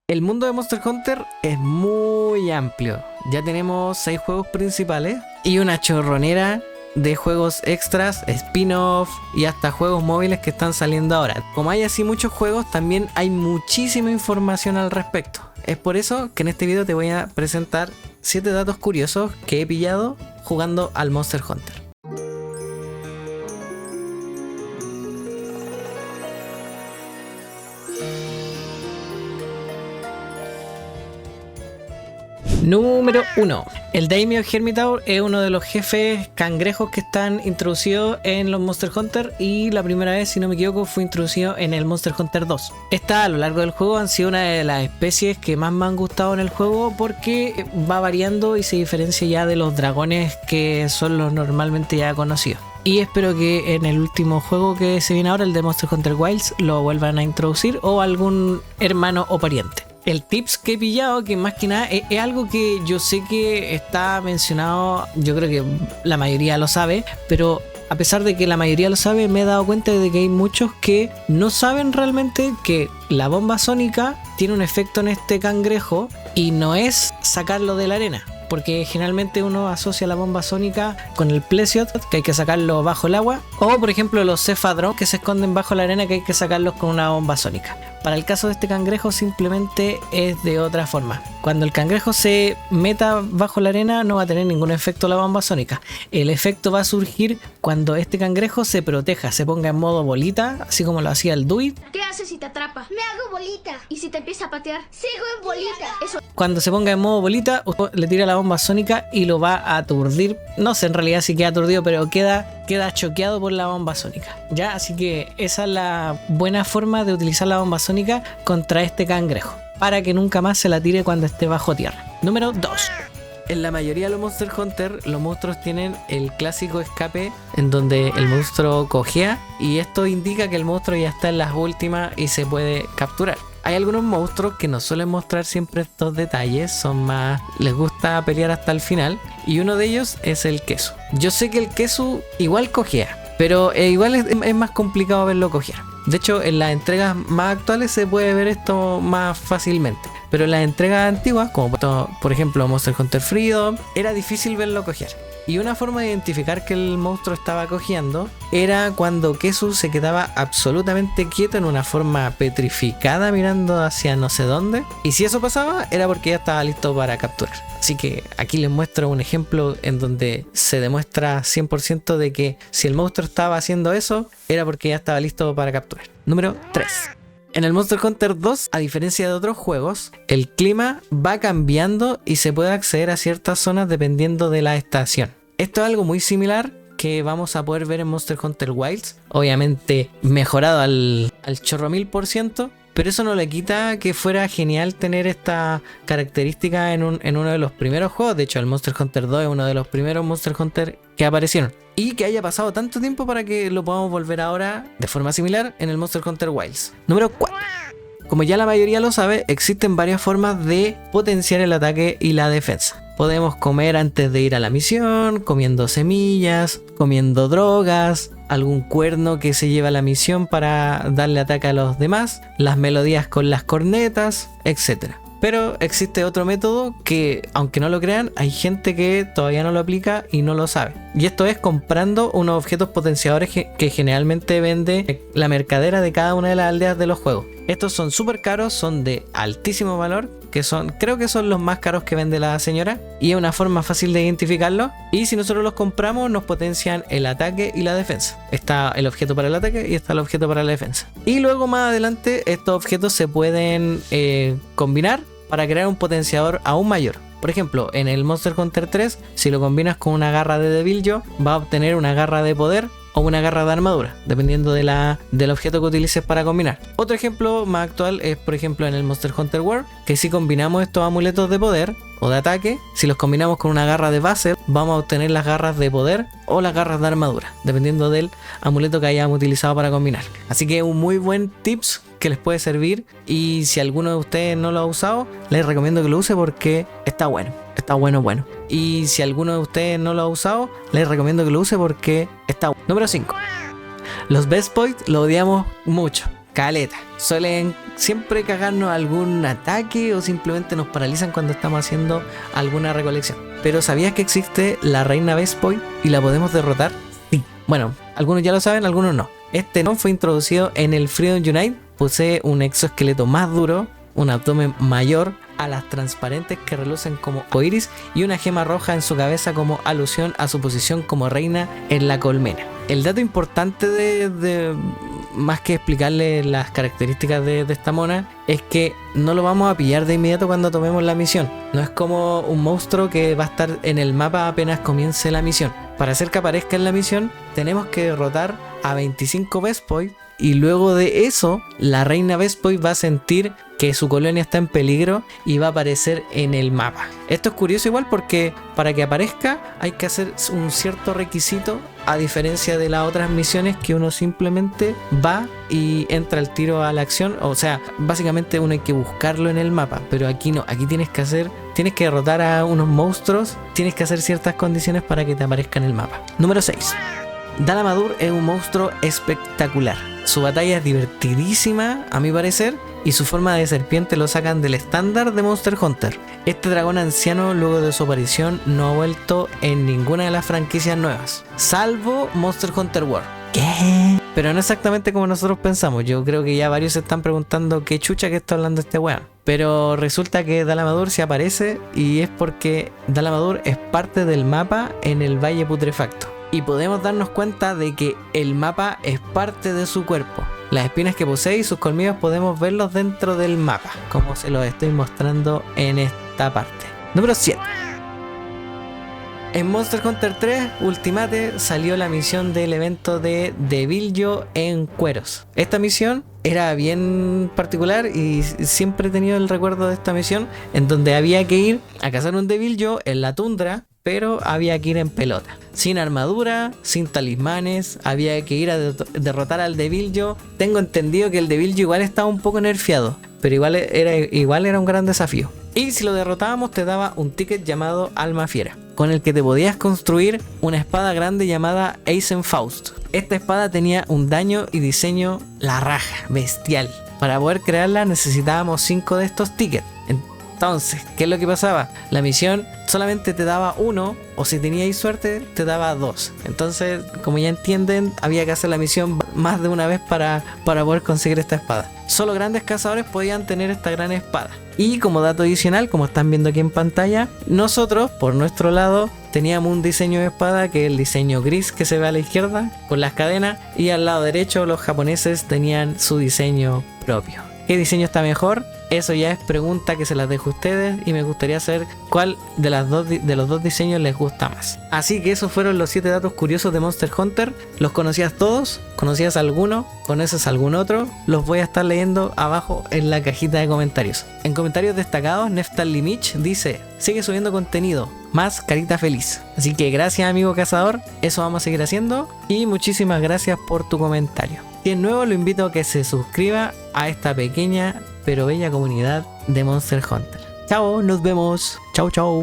El mundo de Monster Hunter es muy amplio. Ya tenemos 6 juegos principales y una chorronera de juegos extras, spin-off y hasta juegos móviles que están saliendo ahora. Como hay así muchos juegos, también hay muchísima información al respecto. Es por eso que en este video te voy a presentar 7 datos curiosos que he pillado jugando al Monster Hunter. Número 1. El Daimyo Hermitaur es uno de los jefes cangrejos que están introducidos en los Monster Hunter y la primera vez, si no me equivoco, fue introducido en el Monster Hunter 2. Esta a lo largo del juego han sido una de las especies que más me han gustado en el juego porque va variando y se diferencia ya de los dragones que son los normalmente ya conocidos. Y espero que en el último juego que se viene ahora, el de Monster Hunter Wilds, lo vuelvan a introducir o algún hermano o pariente. El tips que he pillado, que más que nada es algo que yo sé que está mencionado, yo creo que la mayoría lo sabe, pero a pesar de que la mayoría lo sabe, me he dado cuenta de que hay muchos que no saben realmente que la bomba sónica tiene un efecto en este cangrejo y no es sacarlo de la arena. Porque generalmente uno asocia la bomba sónica con el Plesiot, que hay que sacarlo bajo el agua, o por ejemplo los Cephadrons que se esconden bajo la arena, que hay que sacarlos con una bomba sónica. Para el caso de este cangrejo simplemente es de otra forma. Cuando el cangrejo se meta bajo la arena no va a tener ningún efecto la bomba sónica. El efecto va a surgir cuando este cangrejo se proteja, se ponga en modo bolita, así como lo hacía el Duit. ¿Qué haces si te atrapa? Me hago bolita. ¿Y si te empieza a patear? Sigo en bolita. Eso. Cuando se ponga en modo bolita, usted le tira la bomba sónica y lo va a aturdir. No sé en realidad si queda aturdido, pero queda choqueado por la bomba sónica. Ya, así que esa es la buena forma de utilizar la bomba sónica contra este cangrejo, para que nunca más se la tire cuando esté bajo tierra. Número 2. En la mayoría de los Monster Hunter, los monstruos tienen el clásico escape en donde el monstruo cojea y esto indica que el monstruo ya está en las últimas y se puede capturar. Hay algunos monstruos que no suelen mostrar siempre estos detalles, son más, les gusta pelear hasta el final, y uno de ellos es el Kesu. Yo sé que el Kesu igual cojea, pero igual es más complicado verlo cojear. De hecho, en las entregas más actuales se puede ver esto más fácilmente, pero en las entregas antiguas, como por ejemplo Monster Hunter Freedom, era difícil verlo cojear. Y una forma de identificar que el monstruo estaba cojeando era cuando Kesu se quedaba absolutamente quieto en una forma petrificada mirando hacia no sé dónde. Y si eso pasaba era porque ya estaba listo para capturar. Así que aquí les muestro un ejemplo en donde se demuestra 100% de que si el monstruo estaba haciendo eso era porque ya estaba listo para capturar. Número 3. En el Monster Hunter 2, a diferencia de otros juegos, el clima va cambiando y se puede acceder a ciertas zonas dependiendo de la estación. Esto es algo muy similar que vamos a poder ver en Monster Hunter Wilds, obviamente mejorado al chorro 1000%, pero eso no le quita que fuera genial tener esta característica en uno de los primeros juegos. De hecho, el Monster Hunter 2 es uno de los primeros Monster Hunter que aparecieron. Y que haya pasado tanto tiempo para que lo podamos volver ahora de forma similar en el Monster Hunter Wilds. Número 4. Como ya la mayoría lo sabe, existen varias formas de potenciar el ataque y la defensa. Podemos comer antes de ir a la misión, comiendo semillas, comiendo drogas, algún cuerno que se lleva a la misión para darle ataque a los demás, las melodías con las cornetas, etc. Pero existe otro método que, aunque no lo crean, hay gente que todavía no lo aplica y no lo sabe. Y esto es comprando unos objetos potenciadores que generalmente vende la mercadera de cada una de las aldeas de los juegos. Estos son súper caros, son de altísimo valor, creo que son los más caros que vende la señora, y es una forma fácil de identificarlo. Y si nosotros los compramos, nos potencian el ataque y la defensa. Está el objeto para el ataque y está el objeto para la defensa. Y luego más adelante estos objetos se pueden combinar para crear un potenciador aún mayor. Por ejemplo, en el Monster Hunter 3, si lo combinas con una garra de Deviljo, va a obtener una garra de poder o una garra de armadura, dependiendo del objeto que utilices para combinar. Otro ejemplo más actual es, por ejemplo, en el Monster Hunter World, que si combinamos estos amuletos de poder o de ataque, si los combinamos con una garra de base, vamos a obtener las garras de poder o las garras de armadura, dependiendo del amuleto que hayamos utilizado para combinar. Así que un muy buen tips que les puede servir, y si alguno de ustedes no lo ha usado, les recomiendo que lo use porque está bueno. Está bueno. Y si alguno de ustedes no lo ha usado, les recomiendo que lo use porque está bueno. Número 5. Los Best Boys lo odiamos mucho. caleta. Suelen siempre cagarnos algún ataque o simplemente nos paralizan cuando estamos haciendo alguna recolección. Pero ¿sabías que existe la reina Vespoy y la podemos derrotar? Sí. Bueno, algunos ya lo saben, algunos no. Este no fue introducido en el Freedom Unite. Posee un exoesqueleto más duro, un abdomen mayor, alas transparentes que relucen como iris y una gema roja en su cabeza como alusión a su posición como reina en la colmena. El dato importante de más que explicarle las características de esta mona es que no lo vamos a pillar de inmediato cuando tomemos la misión. No es como un monstruo que va a estar en el mapa apenas comience la misión. Para hacer que aparezca en la misión tenemos que derrotar a 25 Vespoy y luego de eso la reina Vespoy va a sentir que su colonia está en peligro y va a aparecer en el mapa. Esto es curioso igual porque para que aparezca hay que hacer un cierto requisito, a diferencia de las otras misiones que uno simplemente va y entra al tiro a la acción. O sea, básicamente uno hay que buscarlo en el mapa, pero aquí no, aquí tienes que derrotar a unos monstruos, tienes que hacer ciertas condiciones para que te aparezca en el mapa. Número 6. Dalamadur es un monstruo espectacular. Su batalla es divertidísima, a mi parecer, y su forma de serpiente lo sacan del estándar de Monster Hunter. Este dragón anciano, luego de su aparición, no ha vuelto en ninguna de las franquicias nuevas, salvo Monster Hunter World. ¿Qué? Pero no exactamente como nosotros pensamos. Yo creo que ya varios se están preguntando qué chucha que está hablando este weón. Pero resulta que Dalamadur se aparece y es porque Dalamadur es parte del mapa en el Valle Putrefacto. Y podemos darnos cuenta de que el mapa es parte de su cuerpo. Las espinas que posee y sus colmillos podemos verlos dentro del mapa, como se los estoy mostrando en esta parte. Número 7. En Monster Hunter 3 Ultimate salió la misión del evento de Devillo en cueros. Esta misión era bien particular y siempre he tenido el recuerdo de esta misión, en donde había que ir a cazar un Devillo en la tundra, pero había que ir en pelota, sin armadura, sin talismanes, había que ir a derrotar al Devillo. Tengo entendido que el Devillo igual estaba un poco nerfeado, pero igual era un gran desafío. Y si lo derrotábamos te daba un ticket llamado Alma Fiera, con el que te podías construir una espada grande llamada Eisenfaust. Esta espada tenía un daño y diseño la raja, bestial. Para poder crearla necesitábamos 5 de estos tickets. Entonces, ¿qué es lo que pasaba? La misión solamente te daba 1, o si teníais suerte, te daba 2. Entonces, como ya entienden, había que hacer la misión más de una vez para poder conseguir esta espada. Solo grandes cazadores podían tener esta gran espada. Y como dato adicional, como están viendo aquí en pantalla, nosotros, por nuestro lado, teníamos un diseño de espada, que es el diseño gris que se ve a la izquierda, con las cadenas, y al lado derecho los japoneses tenían su diseño propio. ¿Qué diseño está mejor? Eso ya es pregunta que se las dejo a ustedes y me gustaría saber cuál de los dos diseños les gusta más. Así que esos fueron los 7 datos curiosos de Monster Hunter. ¿Los conocías todos? ¿Conocías alguno? ¿Conoces algún otro? Los voy a estar leyendo abajo en la cajita de comentarios. En comentarios destacados, Neftal Limich dice: sigue subiendo contenido, más carita feliz. Así que gracias, amigo cazador, eso vamos a seguir haciendo y muchísimas gracias por tu comentario. Si es nuevo, lo invito a que se suscriba a esta pequeña pero bella comunidad de Monster Hunter. Chao, nos vemos. Chao, chao.